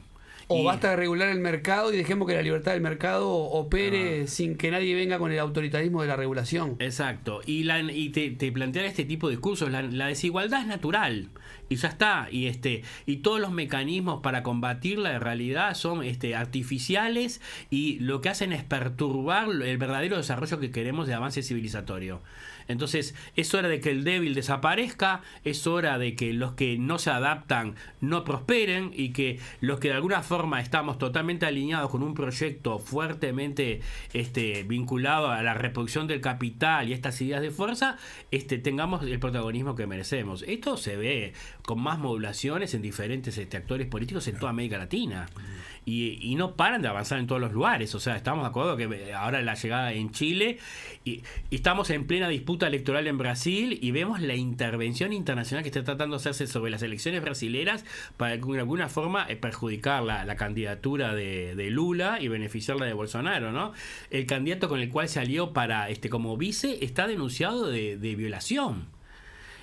O basta de regular el mercado y dejemos que la libertad del mercado opere sin que nadie venga con el autoritarismo de la regulación. Exacto. Y te plantear este tipo de discursos. La desigualdad es natural. Y ya está. Y todos los mecanismos para combatirla en realidad son artificiales, y lo que hacen es perturbar el verdadero desarrollo que queremos de avance civilizatorio. Entonces, es hora de que el débil desaparezca, es hora de que los que no se adaptan no prosperen, y que los que de alguna forma estamos totalmente alineados con un proyecto fuertemente vinculado a la reproducción del capital y estas ideas de fuerza, tengamos el protagonismo que merecemos. Esto se ve con más modulaciones en diferentes actores políticos en toda América Latina. Y no paran de avanzar en todos los lugares. O sea, estamos de acuerdo que ahora la llegada en Chile, y estamos en plena disputa electoral en Brasil, y vemos la intervención internacional que está tratando de hacerse sobre las elecciones brasileras para de alguna forma perjudicar la candidatura de Lula y beneficiarla de Bolsonaro, ¿no? El candidato con el cual se alió para como vice está denunciado de violación.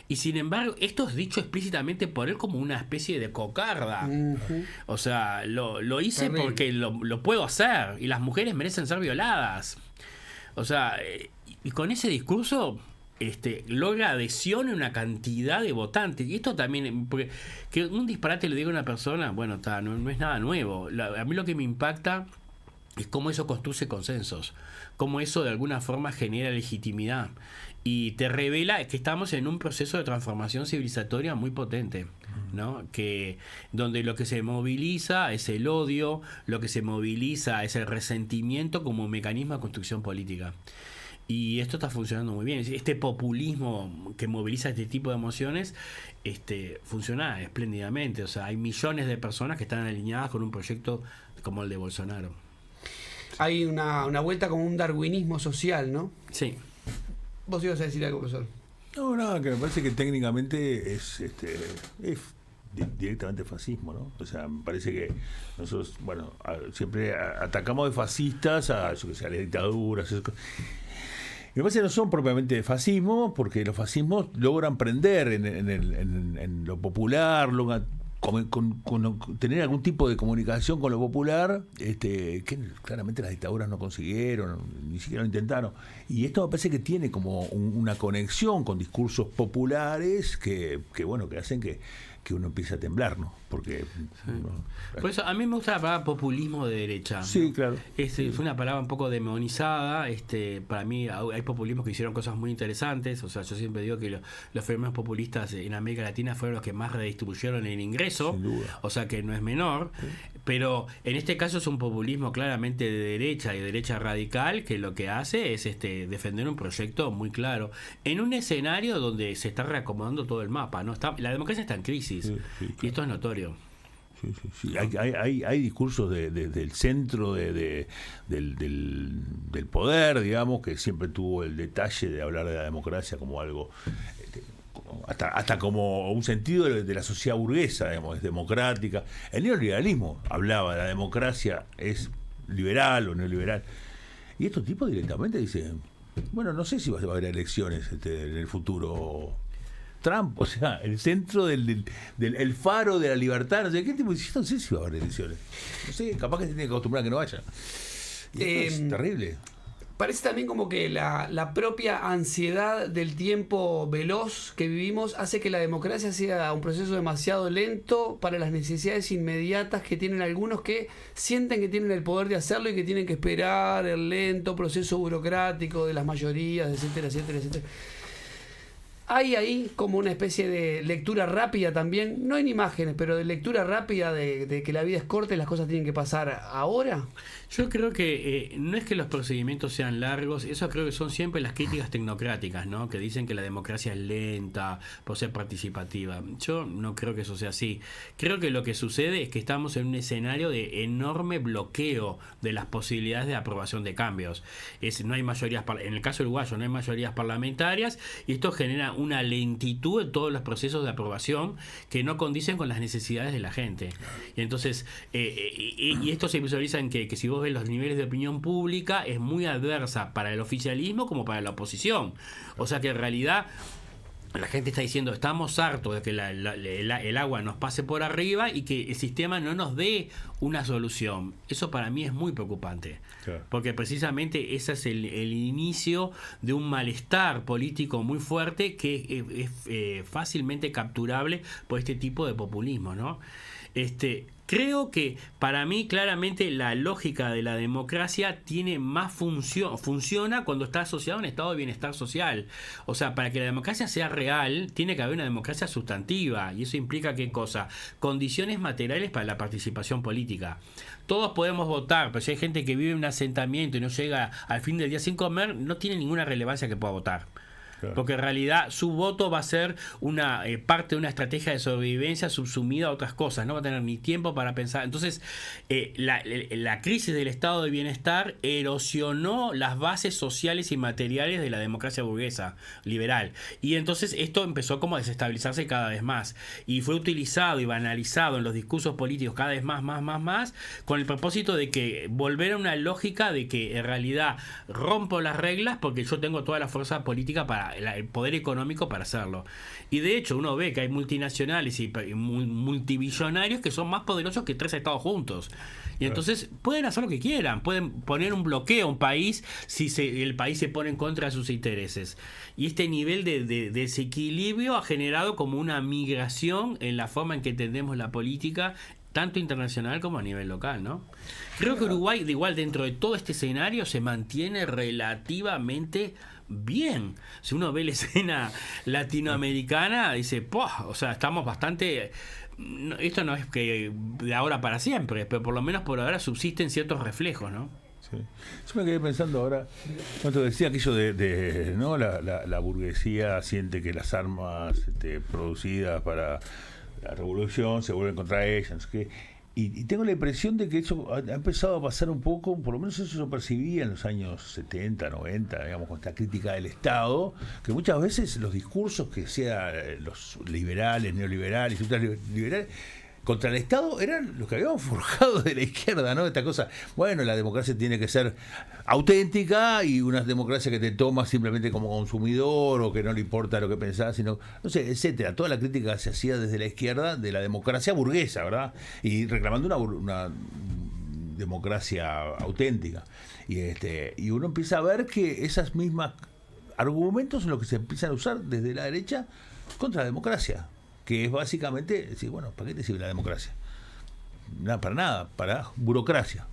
Y sin embargo, esto es dicho explícitamente por él como una especie de cocarda. Uh-huh. O sea, lo hice terrible, porque lo puedo hacer, y las mujeres merecen ser violadas. O sea, y con ese discurso logra adhesión en una cantidad de votantes. Y esto también, porque que un disparate le diga a una persona, bueno, no es nada nuevo. A mí lo que me impacta es cómo eso construye consensos, cómo eso de alguna forma genera legitimidad. Y te revela que estamos en un proceso de transformación civilizatoria muy potente, ¿no? Donde lo que se moviliza es el odio, lo que se moviliza es el resentimiento como mecanismo de construcción política. Y esto está funcionando muy bien. Este populismo que moviliza este tipo de emociones funciona espléndidamente. O sea, hay millones de personas que están alineadas con un proyecto como el de Bolsonaro. Hay una vuelta como un darwinismo social, ¿no? Sí. ¿Vos ibas a decir algo, profesor? No, nada, que me parece que técnicamente es directamente fascismo, ¿no? O sea, me parece que nosotros, bueno, siempre atacamos de fascistas a las dictaduras. Me parece que no son propiamente de fascismo, porque los fascismos logran prender en lo popular, tener algún tipo de comunicación con lo popular, que claramente las dictaduras no consiguieron, ni siquiera lo intentaron. Y esto me parece que tiene como una conexión con discursos populares que hacen que uno empiece a temblar, ¿no? Porque por eso a mí me gusta la palabra populismo de derecha. Sí, ¿no? claro. Fue una palabra un poco demonizada. Para mí hay populismos que hicieron cosas muy interesantes. O sea, yo siempre digo que los fenómenos populistas en América Latina fueron los que más redistribuyeron el ingreso. Sin duda. O sea, que no es menor. Sí. Pero en este caso es un populismo claramente de derecha y derecha radical, que lo que hace es defender un proyecto muy claro en un escenario donde se está reacomodando todo el mapa, ¿no? La democracia está en crisis. Sí, claro. Y esto es notorio. Sí. Hay discursos del centro del poder, digamos, que siempre tuvo el detalle de hablar de la democracia como algo, hasta como un sentido de la sociedad burguesa, digamos, es democrática. El neoliberalismo hablaba de la democracia, es liberal o neoliberal. Y estos tipos directamente dicen, bueno, no sé si va a haber elecciones en el futuro. Trump, o sea, el centro del el faro de la libertad, no sé qué tipo, no sé si va a haber elecciones. No sé, capaz que se tiene que acostumbrar a que no vaya. Y esto es terrible. Parece también como que la propia ansiedad del tiempo veloz que vivimos hace que la democracia sea un proceso demasiado lento para las necesidades inmediatas que tienen algunos que sienten que tienen el poder de hacerlo y que tienen que esperar el lento proceso burocrático de las mayorías, etcétera, etcétera, etcétera. Hay ahí como una especie de lectura rápida también, no en imágenes, pero de lectura rápida de que la vida es corta y las cosas tienen que pasar ahora. Yo creo que no es que los procedimientos sean largos, eso creo que son siempre las críticas tecnocráticas, ¿no? Que dicen que la democracia es lenta por ser participativa. Yo no creo que eso sea así. Creo que lo que sucede es que estamos en un escenario de enorme bloqueo de las posibilidades de aprobación de cambios. No hay mayorías, en el caso uruguayo no hay mayorías parlamentarias, y esto genera una lentitud en todos los procesos de aprobación que no condicen con las necesidades de la gente. Y entonces, y esto se visualiza en que si vos ves los niveles de opinión pública, es muy adversa para el oficialismo como para la oposición. O sea que en realidad la gente está diciendo, estamos hartos de que el agua nos pase por arriba y que el sistema no nos dé una solución. Eso para mí es muy preocupante. Claro. Porque precisamente ese es el inicio de un malestar político muy fuerte que es fácilmente capturable por este tipo de populismo, ¿no? Creo que para mí claramente la lógica de la democracia tiene más funciona cuando está asociada a un estado de bienestar social. O sea, para que la democracia sea real, tiene que haber una democracia sustantiva. Y eso implica ¿qué cosa? Condiciones materiales para la participación política. Todos podemos votar, pero si hay gente que vive en un asentamiento y no llega al fin del día sin comer, no tiene ninguna relevancia que pueda votar. Claro. Porque en realidad su voto va a ser una parte de una estrategia de sobrevivencia subsumida a otras cosas, no va a tener ni tiempo para pensar. Entonces, la crisis del estado de bienestar erosionó las bases sociales y materiales de la democracia burguesa liberal. Y entonces esto empezó como a desestabilizarse cada vez más. Y fue utilizado y banalizado en los discursos políticos cada vez más, con el propósito de que volver a una lógica de que en realidad rompo las reglas porque yo tengo toda la fuerza política para el poder económico para hacerlo. Y de hecho uno ve que hay multinacionales y multibillonarios que son más poderosos que 3 estados juntos. Y entonces pueden hacer lo que quieran, pueden poner un bloqueo a un país si el país se pone en contra de sus intereses. Y este nivel de desequilibrio ha generado como una migración en la forma en que entendemos la política, tanto internacional como a nivel local, ¿no? Creo que Uruguay, igual dentro de todo este escenario, se mantiene relativamente bien. Si uno ve la escena latinoamericana, dice, o sea, estamos bastante... Esto no es que de ahora para siempre, pero por lo menos por ahora subsisten ciertos reflejos, ¿no? Sí. Yo me quedé pensando ahora, cuando decía aquello de ¿no? la burguesía siente que las armas producidas para la revolución se vuelven contra ella, no sé qué. Y tengo la impresión de que eso ha empezado a pasar un poco, por lo menos eso yo percibía en los años 70, 90, digamos, con esta crítica del Estado, que muchas veces los discursos que hacían los liberales, neoliberales, ultraliberales, contra el Estado eran los que habíamos forjado de la izquierda, ¿no? Esta cosa, bueno, la democracia tiene que ser auténtica y una democracia que te toma simplemente como consumidor o que no le importa lo que pensás, sino, no sé, etcétera. Toda la crítica se hacía desde la izquierda de la democracia burguesa, ¿verdad? Y reclamando una democracia auténtica. Y uno empieza a ver que esas mismas argumentos son los que se empiezan a usar desde la derecha contra la democracia, que es básicamente decir, bueno, ¿para qué te sirve la democracia? Nada, para nada, para burocracia.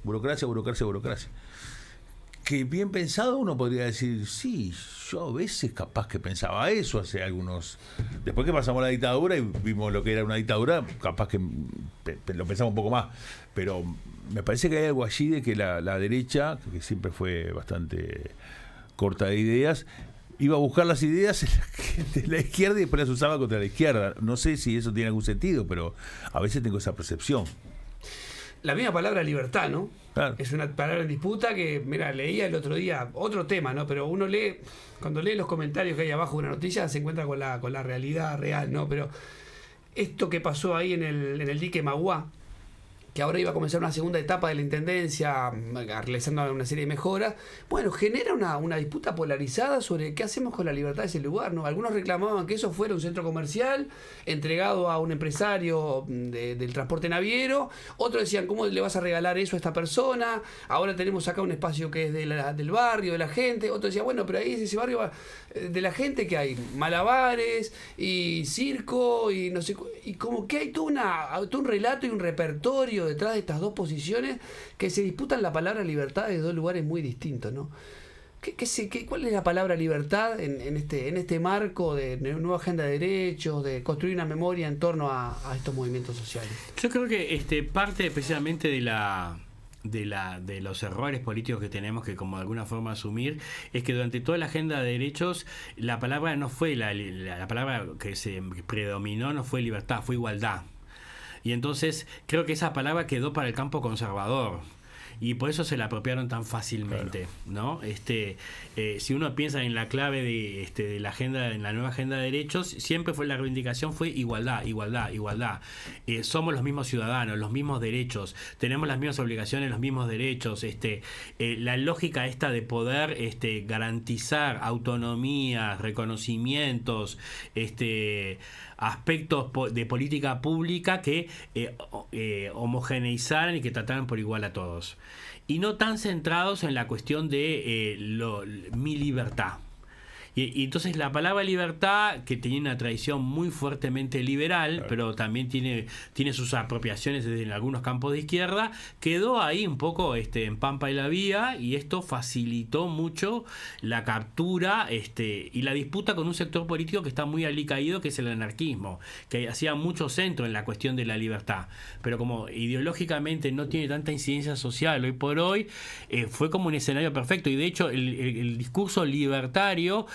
Que bien pensado uno podría decir, sí, yo a veces capaz que pensaba eso hace algunos... Después que pasamos la dictadura y vimos lo que era una dictadura, capaz que lo pensamos un poco más. Pero me parece que hay algo allí de que la derecha, que siempre fue bastante corta de ideas, iba a buscar las ideas de la izquierda y después las usaba contra la izquierda. No sé si eso tiene algún sentido, pero a veces tengo esa percepción. La misma palabra libertad, ¿no? Claro. Es una palabra en disputa que, mira, leía el otro día, otro tema, ¿no? Pero uno lee, cuando lee los comentarios que hay abajo de una noticia, se encuentra con la realidad real, ¿no? Pero esto que pasó ahí en el dique Maguá, que ahora iba a comenzar una segunda etapa de la intendencia, realizando una serie de mejoras, bueno, genera una disputa polarizada sobre qué hacemos con la libertad de ese lugar, ¿no? Algunos reclamaban que eso fuera un centro comercial entregado a un empresario del transporte naviero, otros decían, ¿cómo le vas a regalar eso a esta persona? Ahora tenemos acá un espacio que es del barrio, de la gente. Otros decían, bueno, pero ahí es ese barrio de la gente que hay malabares y circo y no sé, y como que hay todo un relato y un repertorio detrás de estas dos posiciones que se disputan la palabra libertad de dos lugares muy distintos, ¿no? ¿Cuál es la palabra libertad en este marco de nueva agenda de derechos, de construir una memoria en torno a estos movimientos sociales? Yo creo que parte especialmente de los errores políticos que tenemos que como de alguna forma asumir es que durante toda la agenda de derechos la palabra no fue la palabra que se predominó, no fue libertad, fue igualdad. Y entonces creo que esa palabra quedó para el campo conservador. y por eso se la apropiaron tan fácilmente, ¿no? Si uno piensa en la clave de la agenda, en la nueva agenda de derechos, siempre fue la reivindicación fue igualdad, igualdad, igualdad. Somos los mismos ciudadanos, los mismos derechos, tenemos las mismas obligaciones, los mismos derechos. La lógica esta de poder garantizar autonomía, reconocimientos, aspectos de política pública que homogeneizaran y que trataran por igual a todos. Y no tan centrados en la cuestión de mi libertad. Y entonces la palabra libertad, que tenía una tradición muy fuertemente liberal, claro, pero también tiene sus apropiaciones desde algunos campos de izquierda, quedó ahí un poco en Pampa y la Vía, y esto facilitó mucho la captura y la disputa con un sector político que está muy alicaído, que es el anarquismo, que hacía mucho centro en la cuestión de la libertad, pero como ideológicamente no tiene tanta incidencia social hoy por hoy, fue como un escenario perfecto. Y de hecho el discurso libertario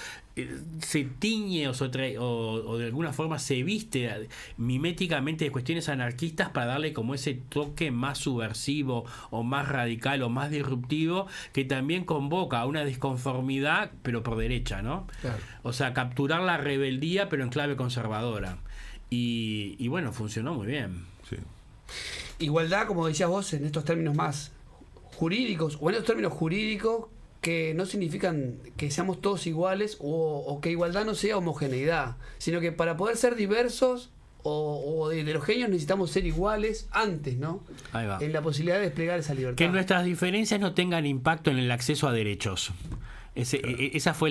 se tiñe o de alguna forma se viste miméticamente de cuestiones anarquistas para darle como ese toque más subversivo o más radical o más disruptivo, que también convoca a una disconformidad pero por derecha, ¿no? Claro. O sea, capturar la rebeldía pero en clave conservadora, y bueno, funcionó muy bien. Sí. Igualdad, como decías vos, en estos términos más jurídicos, o en estos términos jurídicos que no significan que seamos todos iguales, o que igualdad no sea homogeneidad, sino que para poder ser diversos o heterogéneos necesitamos ser iguales antes, ¿no? Ahí va. En la posibilidad de desplegar esa libertad. Que nuestras diferencias no tengan impacto en el acceso a derechos. Esa fue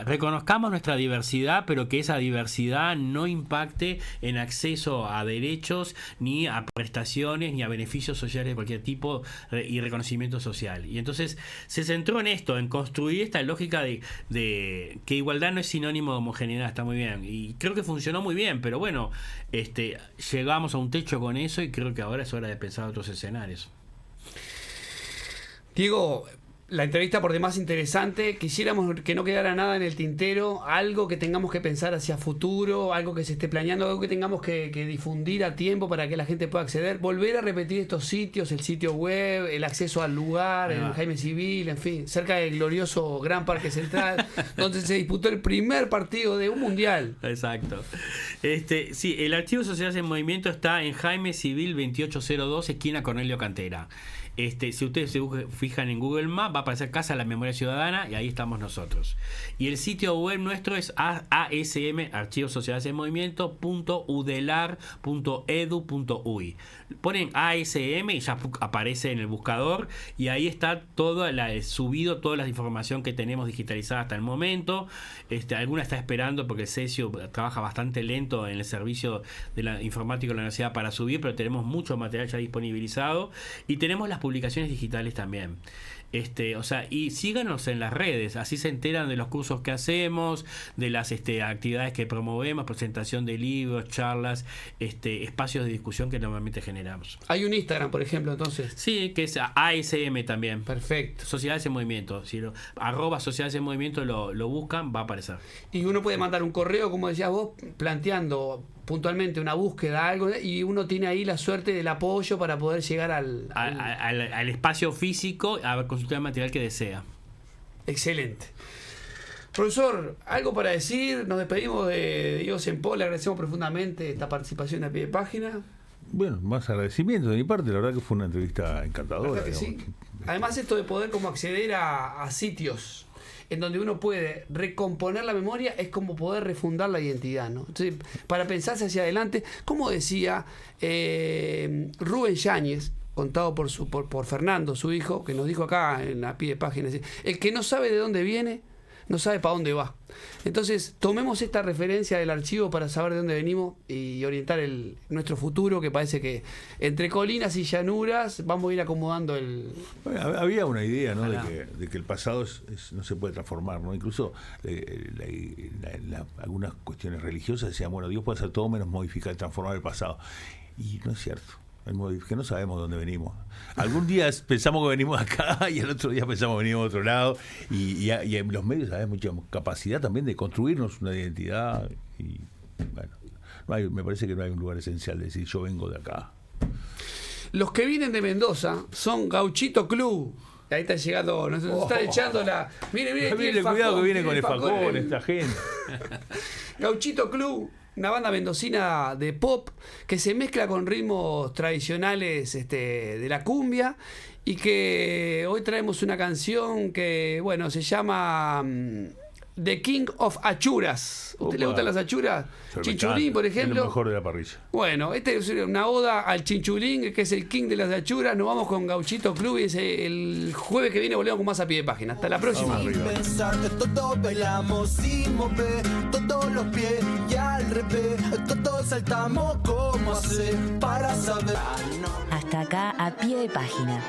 reconozcamos nuestra diversidad, pero que esa diversidad no impacte en acceso a derechos, ni a prestaciones, ni a beneficios sociales de cualquier tipo, y reconocimiento social. Y entonces se centró en esto, en construir esta lógica de que igualdad no es sinónimo de homogeneidad. Está muy bien, y creo que funcionó muy bien, pero bueno, llegamos a un techo con eso, y creo que ahora es hora de pensar otros escenarios. Diego, la entrevista por demás interesante. Quisiéramos que no quedara nada en el tintero, algo que tengamos que pensar hacia futuro, algo que se esté planeando, algo que tengamos que difundir a tiempo para que la gente pueda acceder. Volver a repetir estos sitios, el sitio web, el acceso al lugar, el Jaime Civil, en fin, cerca del glorioso Gran Parque Central, donde se disputó el primer partido de un mundial. Exacto. Sí, el archivo Sociedades en Movimiento está en Jaime Civil 2802, esquina Cornelio Cantera. Si ustedes se fijan en Google Maps, va a aparecer Casa de la Memoria Ciudadana, y ahí estamos nosotros. Y el sitio web nuestro es ASM, Archivos Sociedades en Movimiento.udelar.edu.uy. Ponen ASM y ya aparece en el buscador, y ahí está subido toda la información que tenemos digitalizada hasta el momento. Alguna está esperando porque el CESIO trabaja bastante lento en el servicio de la informática de la universidad para subir, pero tenemos mucho material ya disponibilizado, y tenemos las publicaciones digitales también. Y síganos en las redes, así se enteran de los cursos que hacemos, de las actividades que promovemos, presentación de libros, charlas, espacios de discusión que normalmente generamos. Hay un Instagram, por ejemplo, entonces. Sí, que es ASM también. Perfecto. Sociedades en Movimiento. Si @Sociedades en Movimiento lo buscan, va a aparecer. Y uno puede mandar un correo, como decías vos, planteando puntualmente una búsqueda, algo, y uno tiene ahí la suerte del apoyo para poder llegar al espacio físico a consultar el material que desea. Excelente. Profesor, ¿algo para decir? Nos despedimos de Diego Sempó, le agradecemos profundamente esta participación a pie de página. Bueno, más agradecimiento de mi parte, la verdad que fue una entrevista encantadora. Que sí. Además, esto de poder como acceder a sitios en donde uno puede recomponer la memoria es como poder refundar la identidad, ¿no? Entonces, para pensarse hacia adelante, como decía Rubén Yáñez, contado por Fernando, su hijo, que nos dijo acá en la pie de página, el que no sabe de dónde viene, no sabe para dónde va. Entonces, tomemos esta referencia del archivo para saber de dónde venimos y orientar nuestro futuro, que parece que entre colinas y llanuras vamos a ir acomodando el... Bueno, había una idea, ¿no? de que el pasado no se puede transformar, ¿no? Incluso algunas cuestiones religiosas decían, bueno, Dios puede hacer todo menos modificar, transformar el pasado. Y no es cierto. Que no sabemos dónde venimos. Algún día pensamos que venimos acá y el otro día pensamos que venimos de otro lado, y en los medios hay mucha capacidad también de construirnos una identidad, y bueno, me parece que no hay un lugar esencial de decir yo vengo de acá. Los que vienen de Mendoza son Gauchito Club. Ahí está llegando, nos están echando la... Mire, cuidado que viene con el facón esta gente. Gauchito Club, una banda mendocina de pop que se mezcla con ritmos tradicionales de la cumbia, y que hoy traemos una canción que, bueno, se llama The King of Achuras. ¿A usted le gustan las achuras? Chinchulín, por ejemplo. Es lo mejor de la parrilla. Bueno, es una oda al Chinchulín, que es el king de las achuras. Nos vamos con Gauchito Club y el jueves que viene volvemos con más A Pie de Página. Hasta la próxima. Pensar que todos bailamos sin mover todos los pies y al revés, todos saltamos como hacer para saber. Hasta acá A Pie de Página.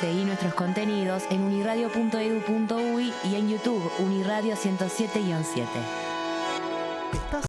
Seguí nuestros contenidos en uniradio.edu.uy y en YouTube Uniradio 107-7.